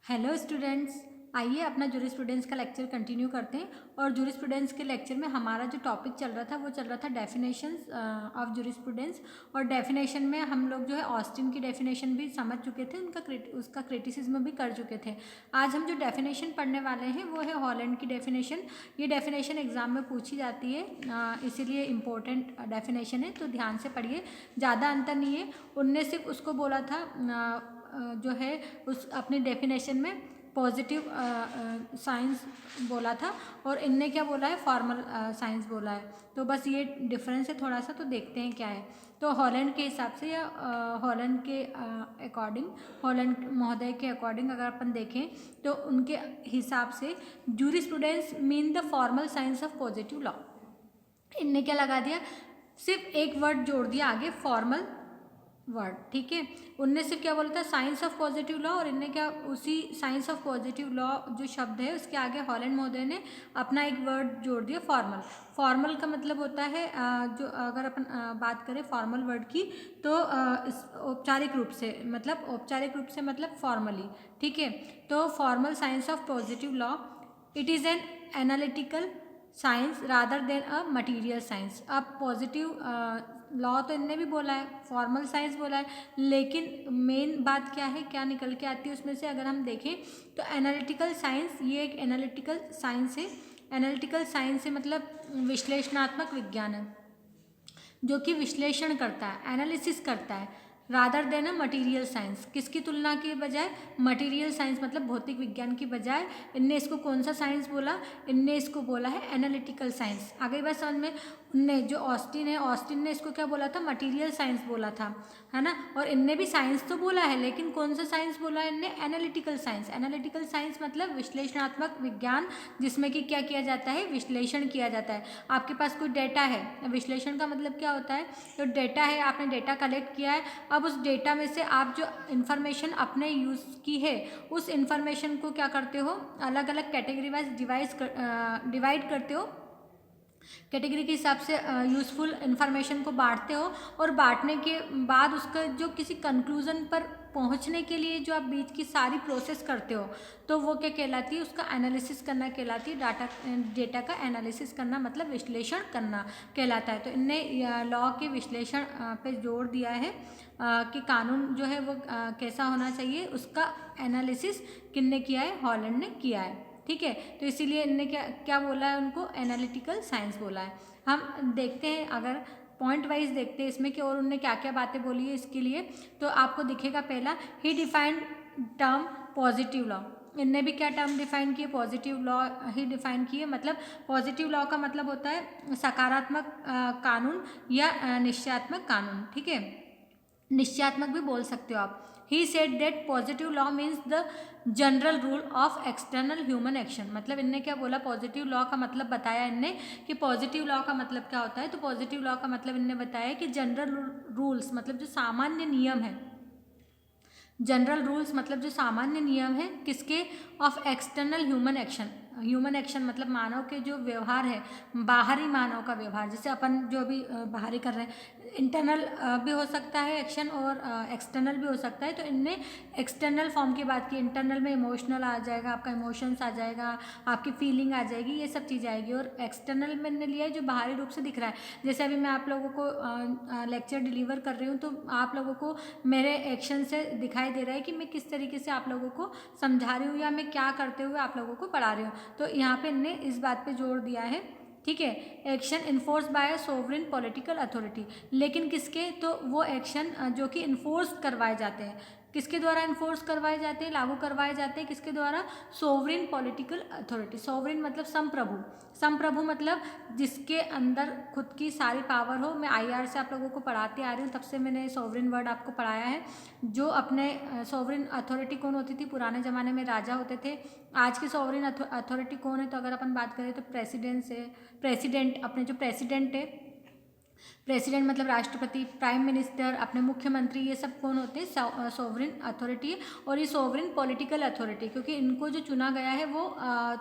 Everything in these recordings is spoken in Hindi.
हेलो स्टूडेंट्स, आइए अपना जूरिस्प्रूडेंस का लेक्चर कंटिन्यू करते हैं। और जूरिस्प्रूडेंस के लेक्चर में हमारा जो टॉपिक चल रहा था वो चल रहा था डेफिनेशंस ऑफ जूरिस्प्रूडेंस। और डेफिनेशन में हम लोग जो है ऑस्टिन की डेफिनेशन भी समझ चुके थे, उसका क्रिटिसिज्म भी कर चुके थे। आज हम जो डेफिनेशन पढ़ने वाले हैं वो है हॉलैंड की डेफिनेशन। ये डेफिनेशन एग्जाम में पूछी जाती है, इसीलिए इम्पोर्टेंट डेफिनेशन है, तो ध्यान से पढ़िए। ज़्यादा अंतर नहीं है। उनने सिर्फ उसको बोला था जो है उस अपनी डेफिनेशन में पॉजिटिव साइंस बोला था, और इनने क्या बोला है, फॉर्मल साइंस बोला है। तो बस ये डिफरेंस है थोड़ा सा, तो देखते हैं क्या है। तो हॉलैंड के हिसाब से या हॉलैंड के अकॉर्डिंग, हॉलैंड महोदय के अकॉर्डिंग अगर अपन देखें तो उनके हिसाब से jurisprudence mean the formal science of positive law. इनने क्या लगा दिया, सिर्फ एक वर्ड जोड़ दिया आगे, फॉर्मल वर्ड। ठीक है, उनने सिर्फ क्या बोला था, साइंस ऑफ पॉजिटिव लॉ, और इनने क्या उसी साइंस ऑफ पॉजिटिव लॉ जो शब्द है उसके आगे हॉलैंड महोदय ने अपना एक वर्ड जोड़ दिया, फॉर्मल। फॉर्मल का मतलब होता है जो अगर अपन बात करें फॉर्मल वर्ड की, तो औपचारिक रूप से, मतलब औपचारिक रूप से मतलब फॉर्मली। ठीक है, तो formal science of positive law, it is an analytical science rather than a material science. अब पॉजिटिव लॉ तो इनने भी बोला है, फॉर्मल साइंस बोला है, लेकिन मेन बात क्या है, क्या निकल के आती है उसमें से अगर हम देखें तो एनालिटिकल साइंस, ये एक एनालिटिकल साइंस है। एनालिटिकल साइंस है मतलब विश्लेषणात्मक विज्ञान है, जो कि विश्लेषण करता है, एनालिसिस करता है, rather than a material science. किसकी तुलना के बजाय, मटीरियल साइंस मतलब भौतिक विज्ञान की बजाय इनने इसको कौन सा साइंस बोला, इनने इसको बोला है एनालिटिकल साइंस। आ गई बात समझ में। उनने जो ऑस्टिन है, ऑस्टिन ने इसको क्या बोला था, मटीरियल साइंस बोला था, है ना। और इनने भी साइंस तो बोला है, लेकिन कौन सा साइंस बोला है इनने, एनालिटिकल साइंस। एनालिटिकल साइंस मतलब विश्लेषणात्मक विज्ञान, जिसमें कि क्या किया जाता है, विश्लेषण किया जाता है। आपके पास कोई डेटा है, विश्लेषण का मतलब क्या होता है, तो डेटा है, आपने डेटा कलेक्ट किया है, अब उस डेटा में से आप जो इन्फॉर्मेशन अपने यूज़ की है, उस इन्फॉर्मेशन को क्या करते हो, अलग अलग कैटेगरी वाइज डिवाइड करते हो, कैटेगरी के हिसाब से यूज़फुल इन्फॉर्मेशन को बांटते हो, और बांटने के बाद उसका जो किसी कंक्लूजन पर पहुंचने के लिए जो आप बीच की सारी प्रोसेस करते हो, तो वो क्या कहलाती है, उसका एनालिसिस करना कहलाती है। डेटा का एनालिसिस करना मतलब विश्लेषण करना कहलाता है। तो इनने लॉ के विश्लेषण पे जोर दिया है कि कानून जो है वो कैसा होना चाहिए, उसका एनालिसिस किसने किया है, हॉलैंड ने किया है। ठीक है, तो इसीलिए इनने क्या क्या बोला है, उनको एनालिटिकल साइंस बोला है। हम देखते हैं, अगर पॉइंट वाइज देखते हैं इसमें कि और उनने क्या क्या बातें बोली है इसके लिए, तो आपको दिखेगा पहला, ही डिफाइंड टर्म पॉजिटिव लॉ। इनने भी क्या टर्म डिफाइन किए, पॉजिटिव लॉ ही डिफाइन किए। मतलब पॉजिटिव लॉ का मतलब होता है सकारात्मक कानून या निश्चयात्मक कानून। ठीक है, निश्चयात्मक भी बोल सकते हो आप। He said that positive law means the general rule of external human action. मतलब इनने क्या बोला, पॉजिटिव लॉ का मतलब बताया इनने कि पॉजिटिव लॉ का मतलब क्या होता है। तो पॉजिटिव लॉ का मतलब इनने बताया कि जनरल रूल्स मतलब जो सामान्य नियम है, जनरल रूल्स मतलब जो सामान्य नियम है किसके, of external human action. Human action मतलब मानव के जो व्यवहार है, बाहरी मानव का व्यवहार, जैसे अपन जो भी बाहरी कर रहे हैं, इंटरनल भी हो सकता है एक्शन और एक्सटर्नल भी हो सकता है। तो इनने एक्सटर्नल फॉर्म की बात की, इंटरनल में इमोशनल आ जाएगा, आपका इमोशंस आ जाएगा, आपकी फीलिंग आ जाएगी, ये सब चीज़ें आएगी। और एक्सटर्नल में इनने लिया है जो बाहरी रूप से दिख रहा है। जैसे अभी मैं आप लोगों को लेक्चर डिलीवर कर रही हूँ, तो आप लोगों को मेरे एक्शन से दिखाई दे रहा है कि मैं किस तरीके से आप लोगों को समझा रही हूँ, या मैं क्या करते हुए आप लोगों को पढ़ा रही हूँ। तो यहाँ पे इनने इस बात पे जोर दिया है। ठीक है, action enforce by a sovereign political authority. लेकिन किसके, तो वो एक्शन जो कि इन्फोर्स करवाए जाते हैं, किसके द्वारा इन्फोर्स करवाए जाते हैं, लागू करवाए जाते हैं, किसके द्वारा, सोवरेन पॉलिटिकल अथॉरिटी। सोवरेन मतलब संप्रभु, संप्रभु मतलब जिसके अंदर खुद की सारी पावर हो। मैं आईआर से आप लोगों को पढ़ाते आ रही हूँ, तब से मैंने सोवरेन वर्ड आपको पढ़ाया है। जो अपने सोवरेन अथॉरिटी कौन होती थी, पुराने ज़माने में राजा होते थे। आज की सोवरेन अथॉरिटी कौन है, तो अगर अपन बात करें तो प्रेसिडेंट से, प्रेसिडेंट अपने जो प्रेसिडेंट है, प्रेसिडेंट मतलब राष्ट्रपति, प्राइम मिनिस्टर, अपने मुख्यमंत्री, ये सब कौन होते हैं, सोवरेन अथॉरिटी है। और ये सोवरेन पॉलिटिकल अथॉरिटी, क्योंकि इनको जो चुना गया है वो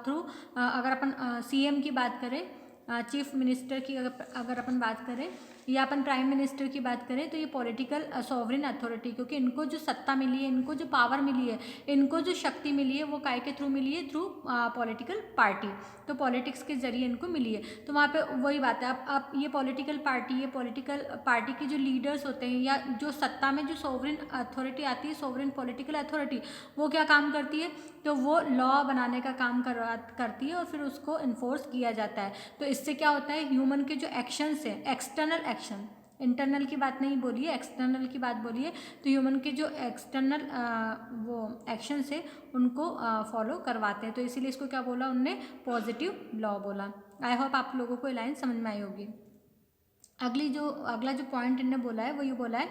थ्रू, अगर अपन सीएम की बात करें, चीफ मिनिस्टर की अगर अपन बात करें, या अपन प्राइम मिनिस्टर की बात करें तो ये पॉलिटिकल सॉवरेन अथॉरिटी, क्योंकि इनको जो सत्ता मिली है, इनको जो पावर मिली है, इनको जो शक्ति मिली है वो काय के थ्रू मिली है, थ्रू पॉलिटिकल पार्टी। तो पॉलिटिक्स के जरिए इनको मिली है। तो वहाँ पे वही बात है, आप ये पॉलिटिकल पार्टी के जो लीडर्स होते हैं या जो सत्ता में जो सोवरेन अथॉरिटी आती है, सोवरेन पॉलिटिकल अथॉरिटी, वो क्या काम करती है, तो वो लॉ बनाने का काम करती है और फिर उसको इन्फोर्स किया जाता है। तो इससे क्या होता है, ह्यूमन के जो एक्शंस हैं, एक्सटर्नल एक्शन, इंटरनल की बात नहीं बोलिए, एक्सटर्नल की बात बोलिए, तो ह्यूमन के जो एक्सटर्नल वो एक्शंस है उनको फॉलो करवाते हैं। तो इसीलिए इसको क्या बोला उनने, पॉजिटिव लॉ बोला। आई होप आप लोगों को ये लाइन समझ में आई होगी। अगला जो पॉइंट इन्होंने बोला है वो ये बोला है,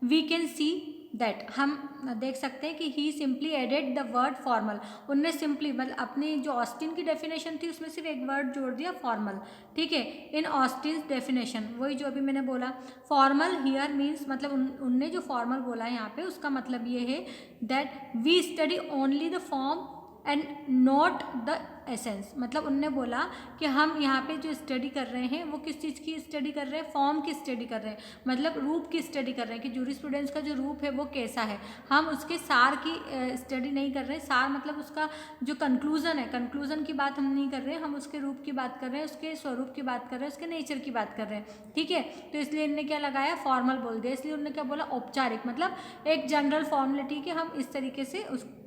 वी कैन सी दैट, हम देख सकते हैं कि ही simply added the word formal. उनने सिंपली मतलब अपनी जो ऑस्टिन की डेफिनेशन थी उसमें सिर्फ एक वर्ड जोड़ दिया, फॉर्मल। ठीक है, इन ऑस्टिन डेफिनेशन, वही जो अभी मैंने बोला, फॉर्मल हियर मीन्स, मतलब उनने जो फॉर्मल बोला है यहाँ पे उसका मतलब ये है that we study only the form and not the essence. मतलब उनने बोला कि हम यहाँ पे जो स्टडी कर रहे हैं वो किस चीज़ की स्टडी कर रहे हैं, फॉर्म की स्टडी कर रहे हैं, मतलब रूप की स्टडी कर रहे हैं कि जूरिस्प्रूडेंस का जो रूप है वो कैसा है। हम उसके सार की स्टडी नहीं कर रहे हैं। सार मतलब उसका जो कंक्लूजन है, कंक्लूजन की बात हम नहीं कर रहे हैं, हम उसके रूप की बात कर रहे हैं, उसके स्वरूप की बात कर रहे हैं, उसके नेचर की बात कर रहे हैं। ठीक है, तो इसलिए इनने क्या लगाया, फॉर्मल बोल दिया। इसलिए उन्होंने क्या बोला, औपचारिक, मतलब एक जनरल फॉर्मेलिटी के हम इस तरीके से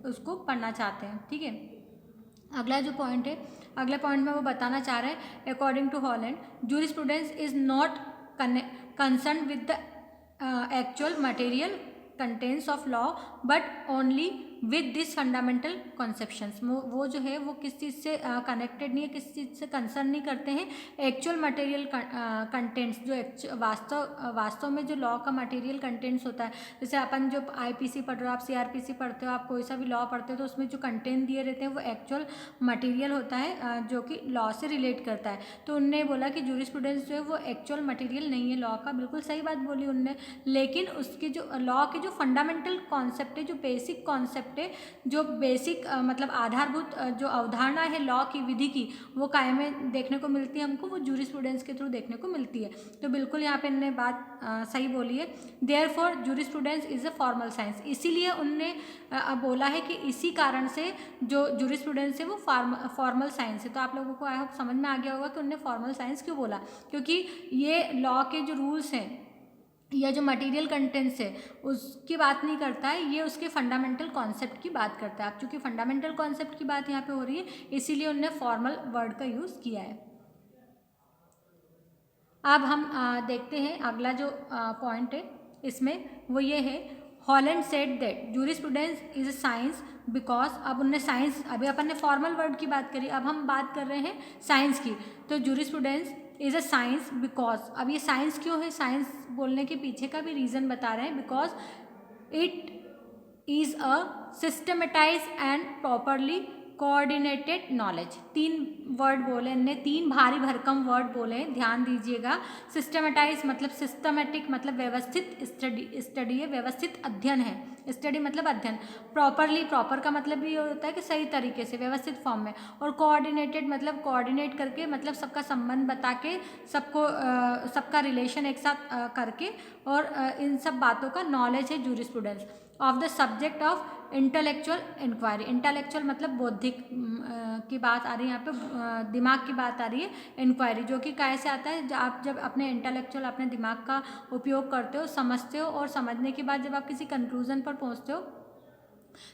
उसको पढ़ना चाहते हैं। ठीक है, अगला जो पॉइंट है, अगले पॉइंट में वो बताना चाह रहे हैं, according to Holland, jurisprudence is not concern with the actual material contents of law but only with this fundamental conceptions. वो जो है वो किस चीज़ से कनेक्टेड नहीं है, किस चीज़ से कंसर्न नहीं करते हैं, एक्चुअल मटेरियल कंटेंट्स, जो वास्तव में जो लॉ का मटेरियल कंटेंट्स होता है। जैसे अपन जो आईपीसी पढ़ रहे हो, आप सीआरपीसी पढ़ते हो, आप कोई सा भी लॉ पढ़ते हो, तो उसमें जो कंटेंट दिए रहते हैं वो एक्चुअल मटेरियल होता है जो कि लॉ से रिलेट करता है। तो उनने बोला कि जूरिस्प्रूडेंस जो है वो एक्चुअल मटेरियल नहीं है लॉ का, बिल्कुल सही बात बोली उनने। लेकिन उसके जो लॉ के जो फंडामेंटल कॉन्सेप्ट है, जो बेसिक कॉन्सेप्ट है, जो बेसिक मतलब आधारभूत जो अवधारणा है लॉ की, विधि की, वो कायम में देखने को मिलती है हमको, वो जूरिस्प्रूडेंस के थ्रू देखने को मिलती है। तो बिल्कुल यहाँ पे इन्होंने बात सही बोली है। Therefore jurisprudence is a formal science, इसीलिए उनने बोला है कि इसी कारण से जो जूरिस्प्रूडेंस है वो फॉर्मल साइंस है। तो आप लोगों को आई होप समझ में आ गया होगा कि उन्होंने फॉर्मल साइंस क्यों बोला, क्योंकि ये लॉ के जो रूल्स हैं या जो मटेरियल कंटेंट्स है उसकी बात नहीं करता है, ये उसके फंडामेंटल कॉन्सेप्ट की बात करता है। अब चूंकि फंडामेंटल कॉन्सेप्ट की बात यहाँ पे हो रही है, इसीलिए उन्होंने फॉर्मल वर्ड का यूज़ किया है। अब हम देखते हैं अगला जो पॉइंट है इसमें, वो ये है, Holland said that jurisprudence is a science because, अब उनने साइंस, अभी अपन ने फॉर्मल वर्ड की बात करी, अब हम बात कर रहे हैं साइंस की। तो jurisprudence is a science because, अब ये साइंस क्यों है, साइंस बोलने के पीछे का भी रीज़न बता रहे हैं, because it is a systematise and properly coordinated knowledge. 3 word बोले इनने, 3 भारी भरकम वर्ड बोले, ध्यान दीजिएगा। सिस्टमेटाइज मतलब सिस्टमेटिक, मतलब व्यवस्थित स्टडी है, व्यवस्थित अध्ययन है, स्टडी मतलब अध्ययन। प्रॉपरली, प्रॉपर का मतलब ये होता है कि सही तरीके से, व्यवस्थित फॉर्म में। और कोऑर्डिनेटेड मतलब कोऑर्डिनेट करके, मतलब सबका संबंध बता के, सबका रिलेशन एक साथ करके, और इन सब बातों का नॉलेज है jurisprudence of the subject of intellectual inquiry. Intellectual मतलब बौद्धिक की बात आ रही है यहाँ पे, दिमाग की बात आ रही है। इंक्वायरी जो कि कैसे आता है, आप जब अपने इंटेलेक्चुअल, अपने दिमाग का उपयोग करते हो, समझते हो, और समझने के बाद जब आप किसी कंक्लूजन पर पहुँचते हो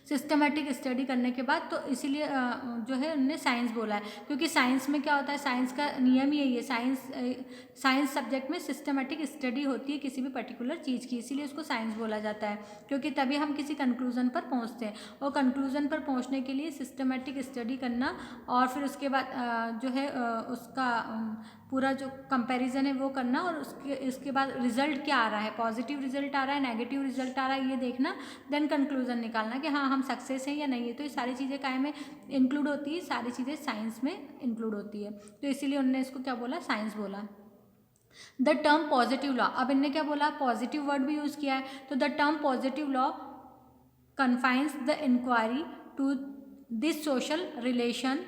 सिस्टमेटिक स्टडी करने के बाद, तो इसीलिए जो है उन्होंने साइंस बोला है। क्योंकि साइंस में क्या होता है, साइंस का नियम यही है, साइंस सब्जेक्ट में सिस्टमेटिक स्टडी होती है किसी भी पर्टिकुलर चीज़ की, इसीलिए उसको साइंस बोला जाता है। क्योंकि तभी हम किसी कंक्लूजन पर पहुंचते हैं, और कंक्लूजन पर पहुंचने के लिए सिस्टमेटिक स्टडी करना, और फिर उसके बाद जो है उसका पूरा जो कंपैरिजन है वो करना, और इसके बाद रिजल्ट क्या आ रहा है, पॉजिटिव रिजल्ट आ रहा है, नेगेटिव रिजल्ट आ रहा है, ये देखना, देन कंक्लूजन निकालना कि हाँ हम सक्सेस हैं या नहीं है। तो ये सारी चीज़ें काय में इंक्लूड होती है, सारी चीज़ें साइंस में इंक्लूड होती है। तो इसीलिए उन्होंने इसको क्या बोला, साइंस बोला। द टर्म पॉजिटिव लॉ, अब इनने क्या बोला, पॉजिटिव वर्ड भी यूज़ किया है। तो the term positive law confines the inquiry to this social relation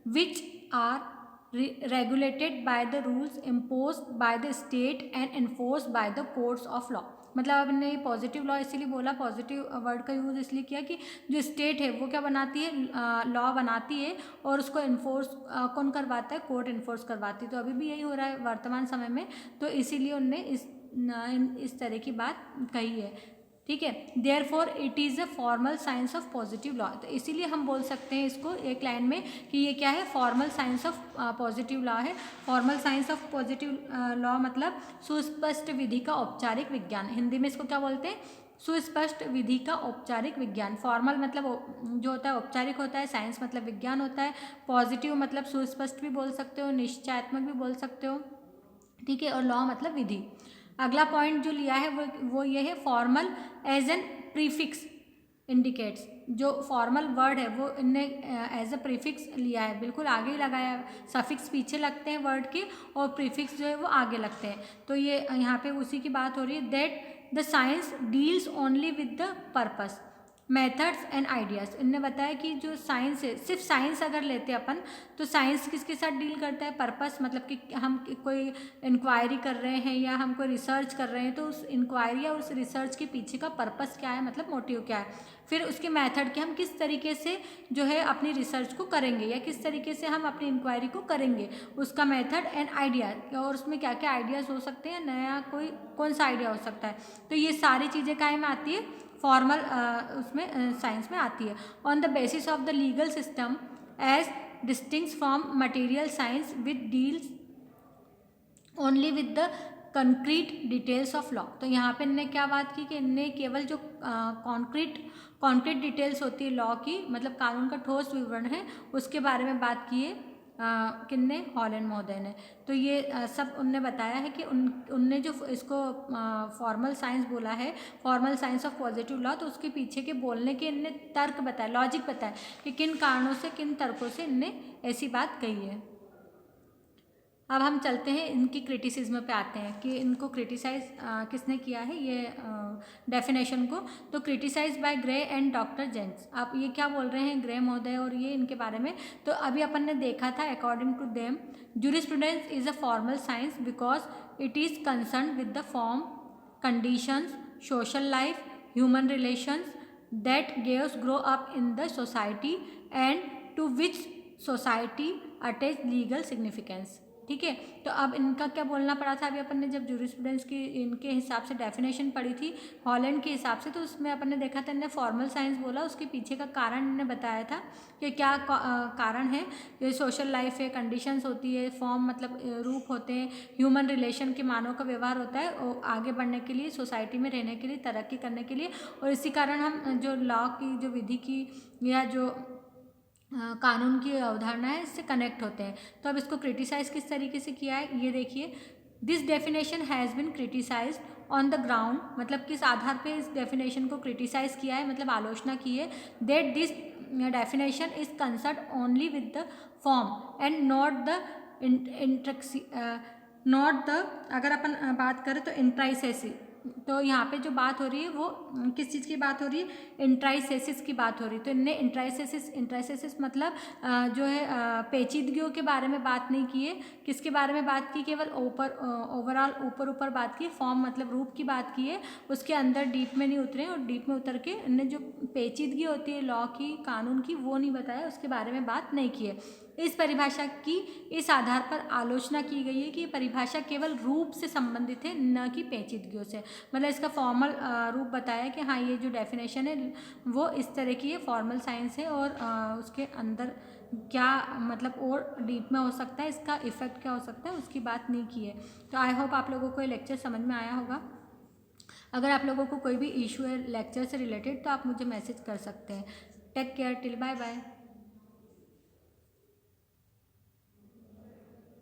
which are regulated by the rules imposed by the state and enforced by the courts of law। मतलब अब इन्होंने पॉजिटिव लॉ इसीलिए बोला, पॉजिटिव वर्ड का यूज़ इसलिए किया कि जो स्टेट है वो क्या बनाती है, लॉ बनाती है और उसको इन्फोर्स कौन करवाता है, कोर्ट इन्फोर्स करवाती है। तो अभी भी यही हो रहा है वर्तमान समय में, तो इसीलिए उनने इस तरह की बात कही है। ठीक है, therefore it is a formal science of positive law. तो इसीलिए हम बोल सकते हैं इसको एक लाइन में कि ये क्या है, formal science of positive law है। Formal science of positive law मतलब सुस्पष्ट विधि का औपचारिक विज्ञान। हिंदी में इसको क्या बोलते हैं, सुस्पष्ट विधि का औपचारिक विज्ञान। फॉर्मल मतलब जो होता है औपचारिक होता है, साइंस मतलब विज्ञान होता है, पॉजिटिव मतलब सुस्पष्ट भी बोल सकते हो, निश्चयात्मक भी बोल सकते हो। ठीक है, और लॉ मतलब विधि। अगला पॉइंट जो लिया है वो ये है, formal as an prefix indicates. जो फॉर्मल वर्ड है वो इनने एज अ प्रीफिक्स लिया है, बिल्कुल आगे ही लगाया है। सफिक्स पीछे लगते हैं वर्ड के और प्रीफिक्स जो है वो आगे लगते हैं। तो ये यहाँ पे उसी की बात हो रही है, that the science deals only with the purpose, methods and ideas. इनने बताया कि जो साइंस है, सिर्फ साइंस अगर लेते अपन तो साइंस किसके साथ डील करता है, पर्पस मतलब कि हम कोई इंक्वायरी कर रहे हैं या हम कोई रिसर्च कर रहे हैं तो उस इंक्वायरी या उस रिसर्च के पीछे का पर्पस क्या है, मतलब मोटिव क्या है। फिर उसके मेथड के हम किस तरीके से जो है अपनी रिसर्च को करेंगे या किस तरीके से हम अपनी इंक्वायरी को करेंगे, उसका मेथड एंड आइडिया, और उसमें क्या क्या आइडियाज़ हो सकते हैं, नया कोई कौन सा आइडिया हो सकता है। तो ये सारी चीज़ें काहे में आती है, फॉर्मल उसमें साइंस में आती है। On the basis of the legal system as distinct from material science with deals only with the concrete details of law. तो यहाँ पे इनने क्या बात की कि इनने केवल जो कॉन्क्रीट डिटेल्स होती है लॉ की, मतलब कानून का ठोस विवरण है, उसके बारे में बात की है किन्ने, हॉलैंड महोदय ने। तो ये सब उनने बताया है कि उनने जो इसको फॉर्मल साइंस बोला है, formal science of positive law, तो उसके पीछे के बोलने के इनने तर्क बताया, लॉजिक बताया कि किन कारणों से, किन तर्कों से इनने ऐसी बात कही है। अब हम चलते हैं इनकी क्रिटिसिज्म पे आते हैं कि इनको क्रिटिसाइज किसने किया है ये डेफिनेशन को। तो criticise by Gray and doctor Jenks. आप ये क्या बोल रहे हैं, ग्रे महोदय और ये इनके बारे में। तो अभी अपन ने देखा था, according to them jurisprudence is a formal science because it is concern with the form, conditions, social life, human relations that gives grow up in the society and to which society attach legal significance। ठीक है, तो अब इनका क्या बोलना पड़ा था, अभी अपन ने जब जूरिस्प्रूडेंस की इनके हिसाब से डेफिनेशन पढ़ी थी हॉलैंड के हिसाब से, तो उसमें अपन ने देखा था इन्हें फॉर्मल साइंस बोला, उसके पीछे का कारण इन्हें बताया था कि क्या कारण है। ये सोशल लाइफ है, कंडीशंस होती है, फॉर्म मतलब रूप होते हैं, ह्यूमन रिलेशन के मानव का व्यवहार होता है और आगे बढ़ने के लिए, सोसाइटी में रहने के लिए, तरक्की करने के लिए, और इसी कारण हम जो लॉ की जो विधि की या जो कानून की अवधारणा है इससे कनेक्ट होते हैं। तो अब इसको क्रिटिसाइज किस तरीके से किया है ये देखिए, this definition has been criticise on the ground, मतलब किस आधार पे इस डेफिनेशन को क्रिटिसाइज किया है, मतलब आलोचना की है, that this definition is concern only with the form and not the not the, अगर अपन बात करें तो इंट्राइसेसी। तो यहाँ पे जो बात हो रही है वो किस चीज़ की बात हो रही है, इंट्राइसेसिस की बात हो रही है। तो इनने इंट्राइसेसिस मतलब जो है पेचीदगियों के बारे में बात नहीं की है, किसके बारे में बात की, केवल ओवरऑल ऊपर बात की, फॉर्म मतलब रूप की बात की है, उसके अंदर डीप में नहीं उतरे, और डीप में उतर के इनने जो पेचीदगी होती है लॉ की, कानून की, वो नहीं बताया, उसके बारे में बात नहीं की है। इस परिभाषा की इस आधार पर आलोचना की गई है कि परिभाषा केवल रूप से संबंधित है, न कि पेचीदगियों से। मतलब इसका फॉर्मल रूप बताया कि हाँ ये जो डेफिनेशन है वो इस तरह की है, फॉर्मल साइंस है, और उसके अंदर क्या मतलब और डीप में हो सकता है, इसका इफेक्ट क्या हो सकता है, उसकी बात नहीं की है। तो आई होप आप लोगों को ये लेक्चर समझ में आया होगा। अगर आप लोगों को कोई भी इशू है लेक्चर से रिलेटेड तो आप मुझे मैसेज कर सकते हैं। Take care, till bye bye.